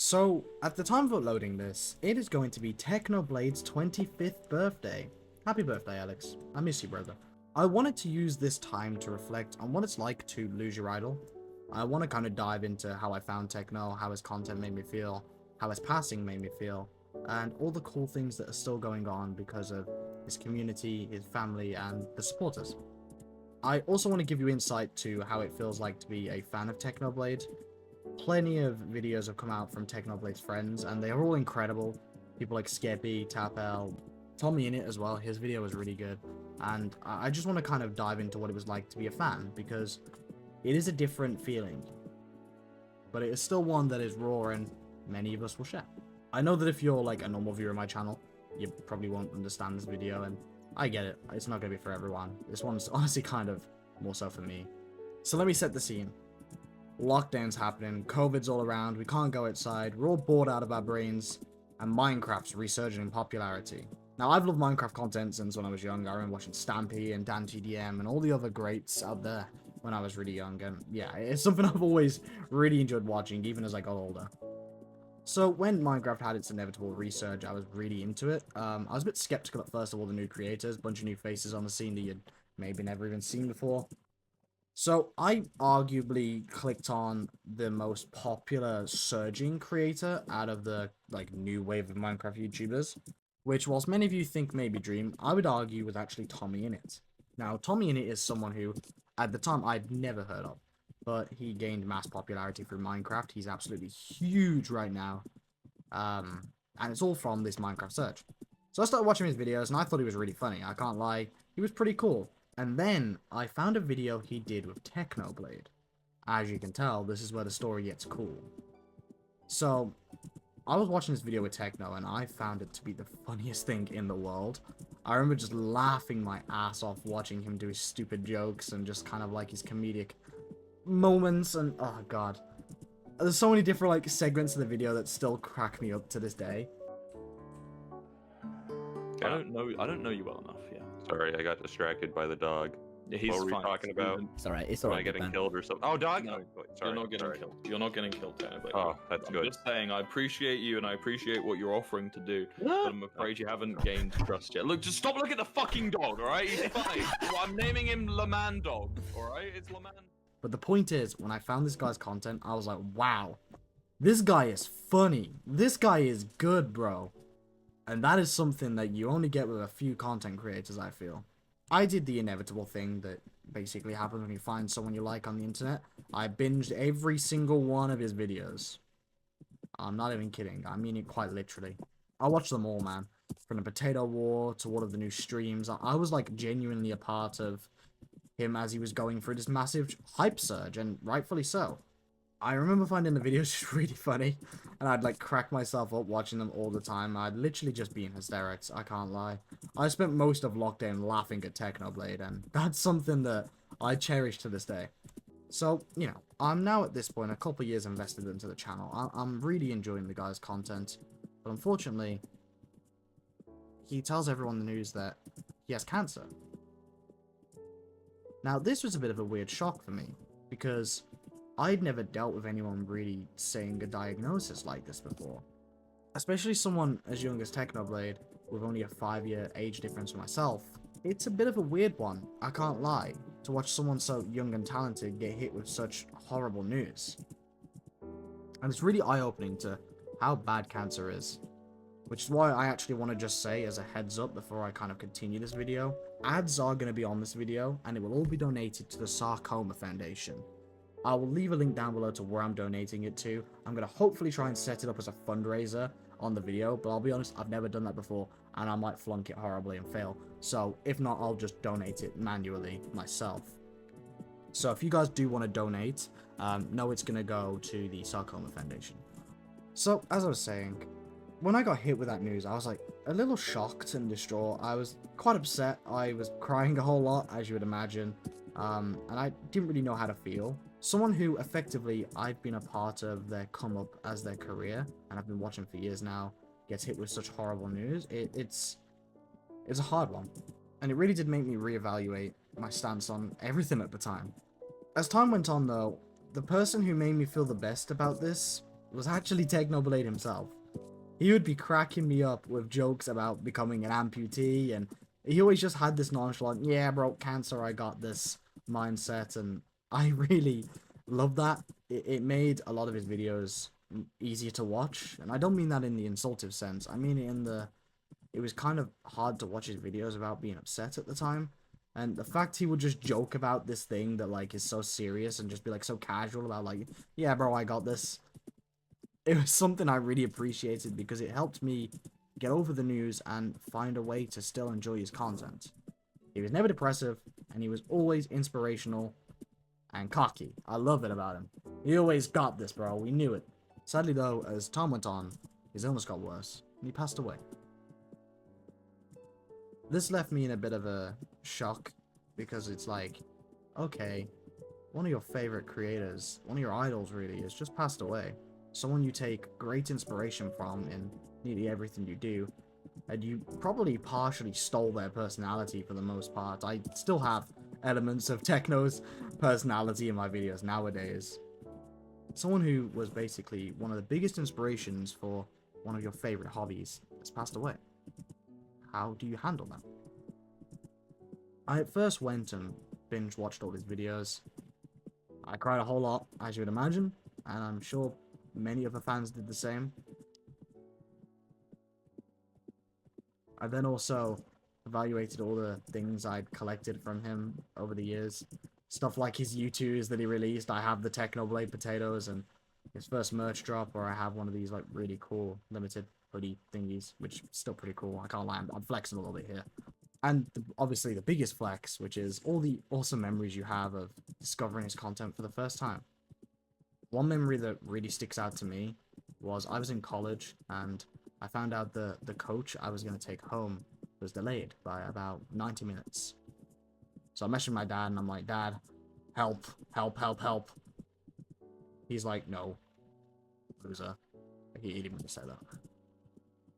So, at the time of uploading this, it is going to be Technoblade's 25th birthday. Happy birthday, Alex. I miss you, brother. I wanted to use this time to reflect on what it's like to lose your idol. I want to kind of dive into how I found Techno, how his content made me feel, how his passing made me feel, and all the cool things that are still going on because of his community, his family, and the supporters. I also want to give you insight to how it feels like to be a fan of Technoblade. Plenty of videos have come out from Technoblade's friends, and they are all incredible. People like Skeppy, Tapel, Tommy in it as well. His video was really good. And I just want to kind of dive into what it was like to be a fan, because it is a different feeling. But it is still one that is raw and many of us will share. I know that if you're like a normal viewer of my channel, you probably won't understand this video, and I get it. It's not going to be for everyone. This one's honestly kind of more so for me. So let me set the scene. Lockdown's happening, COVID's all around, we can't go outside, we're all bored out of our brains, and Minecraft's resurging in popularity. Now, I've loved Minecraft content since when I was young. I remember watching Stampy and DanTDM and all the other greats out there when I was really young, and yeah, it's something I've always really enjoyed watching, even as I got older. So when Minecraft had its inevitable resurge, I was really into it. I was a bit skeptical at first of all the new creators, bunch of new faces on the scene that you'd maybe never even seen before. So I arguably clicked on the most popular surging creator out of the new wave of Minecraft YouTubers, which whilst many of you think may be Dream, I would argue was actually Tommy Innit. Now Tommy Innit is someone who at the time I'd never heard of, but he gained mass popularity through Minecraft. He's absolutely huge right now, and it's all from this Minecraft surge. So I started watching his videos and I thought he was really funny. I can't lie, he was pretty cool. And then I found a video he did with Technoblade. As you can tell, this is where the story gets cool. So, I was watching this video with Techno and I found it to be the funniest thing in the world. I remember just laughing my ass off watching him do his stupid jokes and just kind of like his comedic moments, and oh god. There's so many different segments of the video that still crack me up to this day. I don't know you well enough. Yeah. Sorry, I got distracted by the dog. Yeah, he's What were we fine. talking about? It's alright, it's Am I alright. getting killed or something? Oh, dog! No, Oh, sorry, You're not getting sorry. killed. You're not getting killed, technically. Oh, that's I'm good. just saying, I appreciate you and I appreciate what you're offering to do, but I'm afraid you haven't gained trust yet. Look, just stop looking at the fucking dog, alright? He's fine. Well, I'm naming him Leman Dog, alright? It's Leman. But the point is, when I found this guy's content, I was like, wow, this guy is funny. This guy is good, bro. And that is something that you only get with a few content creators, I feel. I did the inevitable thing that basically happens when you find someone you like on the internet. I binged every single one of his videos. I'm not even kidding. I mean it quite literally. I watched them all, man. From the Potato War to all of the new streams. I was like genuinely a part of him as he was going through this massive hype surge, and rightfully so. I remember finding the videos just really funny, and I'd like crack myself up watching them all the time. I'd literally just be in hysterics, I can't lie. I spent most of lockdown laughing at Technoblade, and that's something that I cherish to this day. So, you know, I'm now at this point a couple years invested into the channel. I'm really enjoying the guy's content, but unfortunately, he tells everyone the news that he has cancer. Now, this was a bit of a weird shock for me, because I'd never dealt with anyone really saying a diagnosis like this before. Especially someone as young as Technoblade, with only a 5-year age difference from myself. It's a bit of a weird one, I can't lie, to watch someone so young and talented get hit with such horrible news. And it's really eye-opening to how bad cancer is. Which is why I actually want to just say as a heads up before I kind of continue this video, ads are going to be on this video, and it will all be donated to the Sarcoma Foundation. I will leave a link down below to where I'm donating it to. I'm going to hopefully try and set it up as a fundraiser on the video, but I'll be honest, I've never done that before, and I might flunk it horribly and fail. So, if not, I'll just donate it manually myself. So, if you guys do want to donate, know it's going to go to the Sarcoma Foundation. So, as I was saying, when I got hit with that news, I was like a little shocked and distraught. I was quite upset. I was crying a whole lot, as you would imagine, and I didn't really know how to feel. Someone who effectively I've been a part of their come up as their career, and I've been watching for years now, gets hit with such horrible news. It's a hard one, and it really did make me reevaluate my stance on everything at the time. As time went on though, the person who made me feel the best about this was actually Technoblade himself. He would be cracking me up with jokes about becoming an amputee, and he always just had this nonchalant, yeah, bro, cancer, I got this mindset, and I really love that. It made a lot of his videos easier to watch, and I don't mean that in the insultive sense. I mean it in the, it was kind of hard to watch his videos without being upset at the time. And the fact he would just joke about this thing that, like, is so serious and just be, like, so casual about, like, yeah, bro, I got this. It was something I really appreciated because it helped me get over the news and find a way to still enjoy his content. He was never depressive, and he was always inspirational and cocky. I love it about him. He always got this, bro. We knew it. Sadly, though, as time went on, his illness got worse, and he passed away. This left me in a bit of a shock, because it's like, okay, one of your favorite creators, one of your idols really, has just passed away. Someone you take great inspiration from in nearly everything you do, and you probably partially stole their personality for the most part. I still have elements of Techno's personality in my videos nowadays. Someone who was basically one of the biggest inspirations for one of your favorite hobbies has passed away. How do you handle that? I at first went and binge watched all his videos. I cried a whole lot, as you would imagine, and I'm sure many other fans did the same. I then also evaluated all the things I'd collected from him over the years. Stuff like his U2s that he released. I have the Technoblade potatoes and his first merch drop, where I have one of these, like, really cool limited hoodie thingies, which is still pretty cool. I can't lie, I'm flexing a little bit here. And obviously the biggest flex, which is all the awesome memories you have of discovering his content for the first time. One memory that really sticks out to me was I was in college, and I found out the coach I was going to take home was delayed by about 90 minutes. So I messaged my dad, and I'm like, Dad, help, help, help, help. He's like, no, loser. He didn't even say that.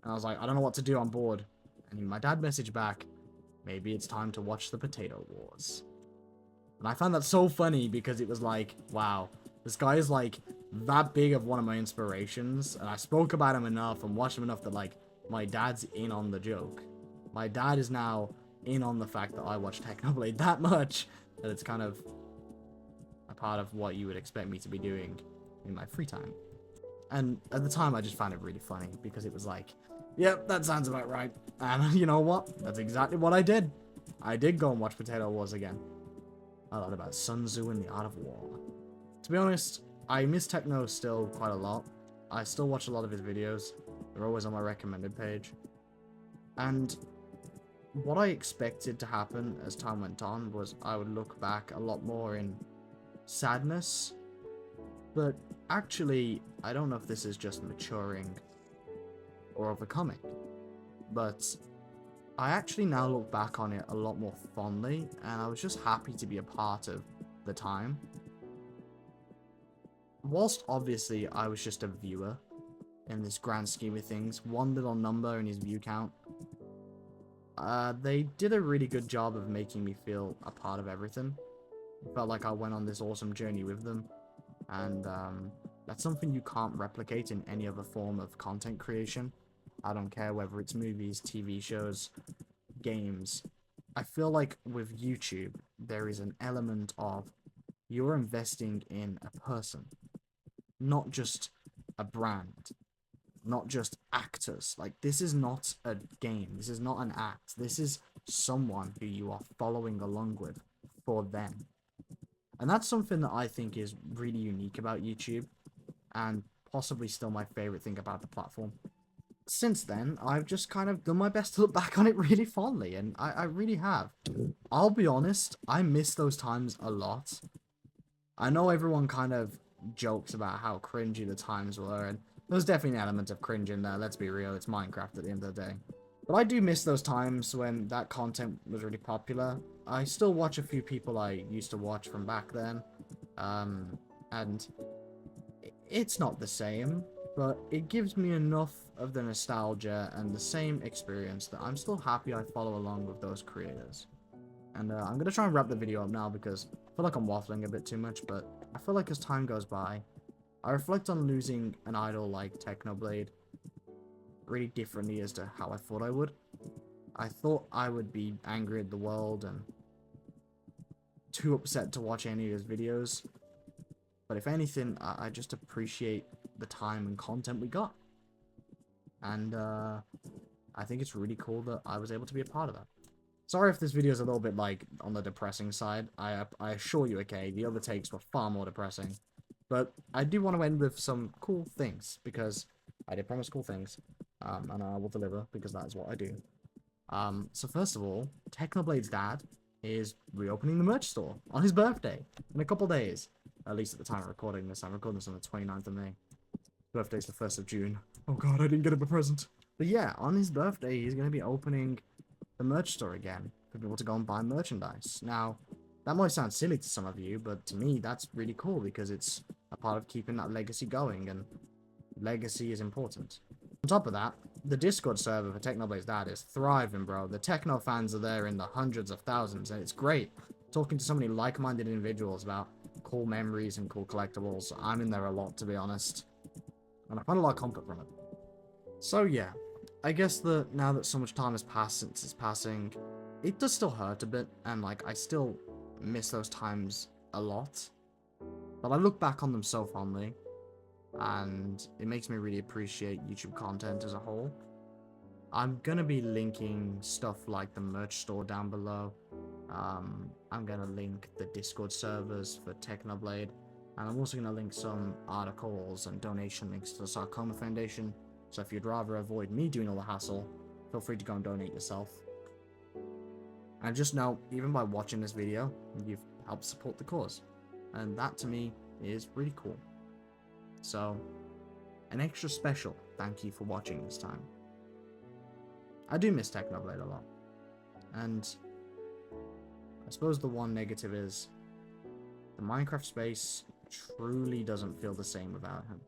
And I was like, I don't know what to do, I'm bored. And my dad messaged back, maybe it's time to watch the Potato Wars. And I found that so funny because it was like, wow, this guy is like that big of one of my inspirations. And I spoke about him enough and watched him enough that, like, my dad's in on the joke. My dad is now in on the fact that I watch Technoblade that much that it's kind of a part of what you would expect me to be doing in my free time. And at the time, I just found it really funny because it was like, yep, that sounds about right. And you know what? That's exactly what I did. I did go and watch Potato Wars again. I learned about Sun Tzu and the Art of War. To be honest, I miss Techno still quite a lot. I still watch a lot of his videos. They're always on my recommended page. And what I expected to happen as time went on was I would look back a lot more in sadness. But actually, I don't know if this is just maturing or overcoming. But I actually now look back on it a lot more fondly, and I was just happy to be a part of the time. Whilst obviously I was just a viewer in this grand scheme of things, one little number in his view count, they did a really good job of making me feel a part of everything. It felt like I went on this awesome journey with them, and that's something you can't replicate in any other form of content creation. I don't care whether it's movies, TV shows, games. I feel like with YouTube, there is an element of you're investing in a person, not just a brand, not just actors. Like, this is not a game. This is not an act. This is someone who you are following along with for them. And that's something that I think is really unique about YouTube, and possibly still my favorite thing about the platform. Since then, I've just kind of done my best to look back on it really fondly, and I really have. I'll be honest, I miss those times a lot. I know everyone kind of jokes about how cringy the times were, and there's definitely an element of cringe in there, let's be real, it's Minecraft at the end of the day. But I do miss those times when that content was really popular. I still watch a few people I used to watch from back then, and it's not the same, but it gives me enough of the nostalgia and the same experience that I'm still happy I follow along with those creators. And I'm going to try and wrap the video up now because I feel like I'm waffling a bit too much, but I feel like as time goes by, I reflect on losing an idol like Technoblade really differently as to how I thought I would. I thought I would be angry at the world and too upset to watch any of his videos. But if anything, I just appreciate the time and content we got. And I think it's really cool that I was able to be a part of that. Sorry if this video is a little bit, like, on the depressing side. I assure you, okay, the other takes were far more depressing. But I do want to end with some cool things, because I did promise cool things. And I will deliver, because that is what I do. So first of all, Technoblade's dad is reopening the merch store on his birthday in a couple days. At least at the time of recording this. I'm recording this on the 29th of May. Birthday's the 1st of June. Oh god, I didn't get him a present. But yeah, on his birthday, he's going to be opening the merch store again for people to go and buy merchandise. Now, that might sound silly to some of you, but to me, that's really cool because it's a part of keeping that legacy going, and legacy is important. On top of that, the Discord server for Technoblade's dad is thriving, bro. The Techno fans are there in the hundreds of thousands, and it's great talking to so many like-minded individuals about cool memories and cool collectibles. I'm in there a lot, to be honest, and I find a lot of comfort from it. So yeah, I guess that now that so much time has passed since its passing, it does still hurt a bit, and like I still miss those times a lot, but I look back on them so fondly, and it makes me really appreciate YouTube content as a whole. I'm gonna be linking stuff like the merch store down below. I'm gonna link the Discord servers for Technoblade, and I'm also gonna link some articles and donation links to the Sarcoma Foundation. So if you'd rather avoid me doing all the hassle, feel free to go and donate yourself. And just know, even by watching this video, you've helped support the cause. And that to me is really cool. So, an extra special thank you for watching this time. I do miss Technoblade a lot. And I suppose the one negative is the Minecraft space truly doesn't feel the same without him.